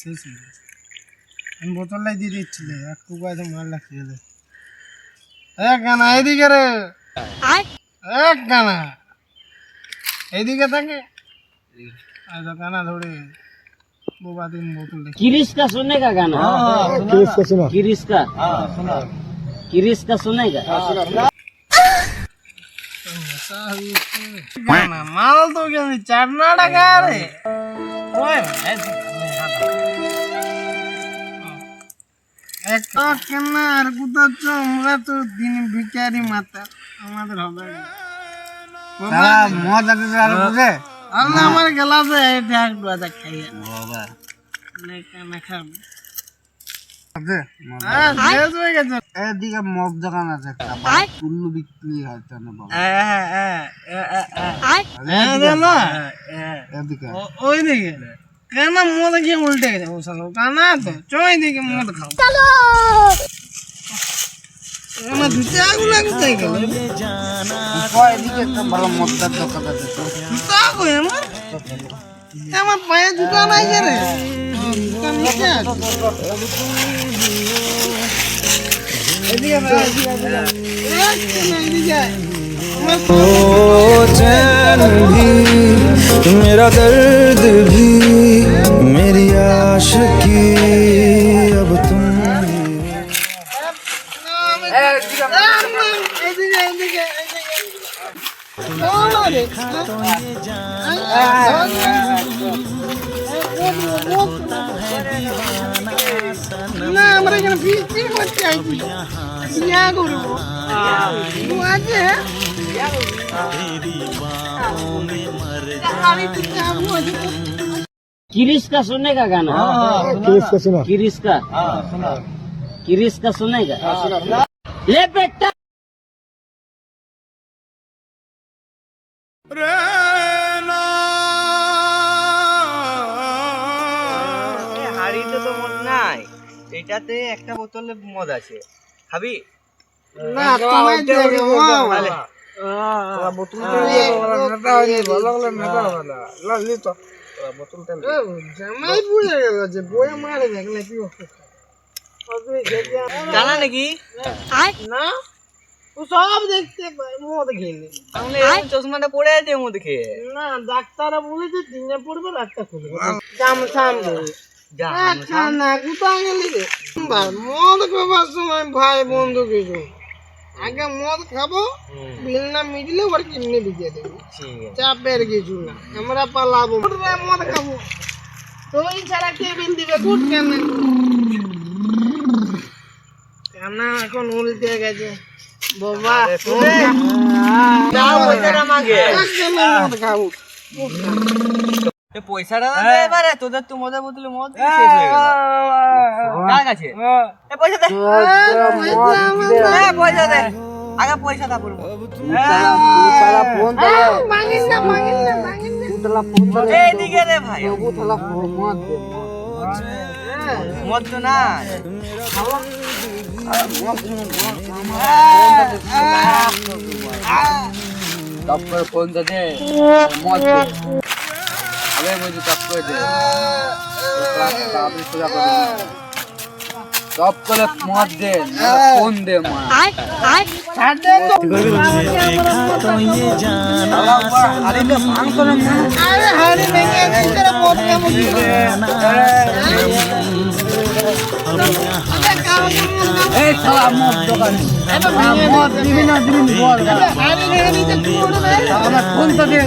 শেষ হয়ে গেছে। আমি বোতলটাই দিয়ে দিচ্ছিলে একটু গায়ে মার লাগছে গানা এদিকে রে গানা এইদিকে থাকে গানা ধরে बोबा दिन बोतल किरिश का सुनेगा गाना? किरिश का सुना किरिश का सुना किरिश का सुनेगा? गाना माल तो क्या चढ़ना लगा रे ओए একটা কেন আর কোথাচ্ছ আমরা তো দিন ভিখারি মাতা আমাদের হবে না মদ আছে আর বুঝে আল্লাহ আমার গেলাতে এটা একটু আদা খাইয়া বাবা না খাব আছে শেষ হয়ে গেছে এদিকে মদ দোকান আছে কুল্লু বিক্রি হয় না বাবা এদিকে ওই দিকে কেন মদ গিয়ে উল্টে গেছে ও সালো কানা তো চই দিকে মদ খাও চলো আমার দুটো আগুন লাগতে গেল কই দিকে একটা ভালো মদদার দোকান আছে তো তা কই আমার পায়ে জুতা নাই রে জুতা নিচে এদিকে এদিকে चैन भी मेरा दर्द भी मेरी आशिकी अब तुम না আমরা এখানে ফিস্টি করতে আইছি বিয়া করব তুই আছে किरिश का सुनेगा गाना? किरिश का सुना किरिश का सुना किरिश का सुनेगा? ले बेटा হাড়িতে তো মদ নাই, এটাতে একটা বোতলে মদ আছে, খাবি? না তোমায় দেবে তাহলে বোতলটা দিয়ে নেতা হইনি ভালো হলো নেতা হলো লালি তো বোতলটা জামাই বুঝে গেল যে বয়ে মারে দেখলে কি জানা নাকি? না ও সব দেখতে পায় মদ খেলে তাহলে এরকম চশমাটা পরে আছে মদ খেয়ে। না ডাক্তাররা বলেছে দিনে পড়বে রাতটা খুলবে জাম সাম না কোথায় গেলি রে মদ খাবার সময় ভাই বন্ধু কিছু আগে মদ খাবো বিল না মিটলে ওর কিডনি বিকে দেবো চাপের কিছু না আমরা পালাবো মদ খাবো তুই ছাড়া কে বিল দিবে কুট কেন কানা এখন উল্টে গেছে বাবা দাও পয়সাটা আমাকে, মদ খাবো পয়সাটা দে এবারে, তোদের তো মদের বোতলে মদ শেষ হয়ে গেল। কার কাছে? পয়সা দে, পয়সা দে, আগে পয়সা তা পড়বো। এইদিকে রে ভাই, মদ তো না টপ করে ফোন দে মদ দে আবে বলি টপ করে দে টপ করে মদ দে ফোন দে মা ছাড় দে তো আরে হারি ভেঙে গেছে রে মদ কেমন এই শালা মদ দোকান মদ দিবি না দিবি বল হারি ভেঙে নিতে কি করবে আমার ফোন তো দে